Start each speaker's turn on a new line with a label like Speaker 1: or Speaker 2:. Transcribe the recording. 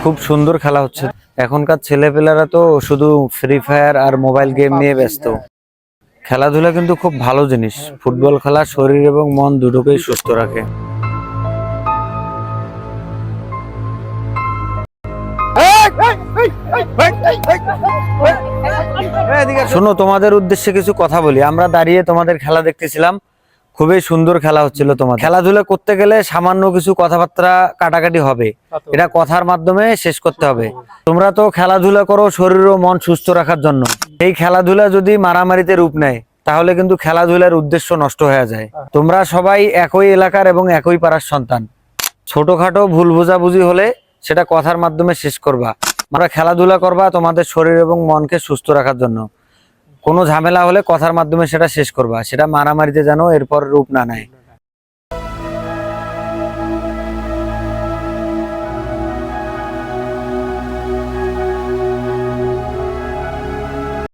Speaker 1: খুব সুন্দর খেলা হচ্ছে। এখনকার ছেলেপেলেরা তো শুধু ফ্রি ফায়ার আর মোবাইল গেম নিয়ে ব্যস্ত। খেলাধুলা কিন্তু খুব ভালো জিনিস। ফুটবল খেলা শরীর এবং মন দুটোকেই সুস্থ রাখে। শোনো, তোমাদের উদ্দেশ্যে কিছু কথা বলি। আমরা দাঁড়িয়ে তোমাদের খেলা দেখতেছিলাম, খুবই সুন্দর খেলা হচ্ছিল। তোমার খেলাধুলা করতে গেলে সামান্য কিছু কথাবার্তা কাটাকাটি হবে, এটা কথার মাধ্যমে শেষ করতে হবে। তোমরা তো খেলাধুলা করো শরীর ও মন সুস্থ রাখার জন্য। এই খেলাধুলা যদি মারামারিতে রূপ নেয় তাহলে কিন্তু খেলাধুলার উদ্দেশ্য নষ্ট হয়ে যায়। তোমরা সবাই একই এলাকার এবং একই পাড়ার সন্তান। ছোটখাটো ভুল বোঝাবুঝি হলে সেটা কথার মাধ্যমে শেষ করবা। আমরা খেলাধুলা করবা তোমাদের শরীর এবং মনকে সুস্থ রাখার জন্য। কোনো ঝামেলা হলে কথার মাধ্যমে সেটা শেষ করবা, সেটা মারামারিতে যেন এরপর রূপ না নেয়।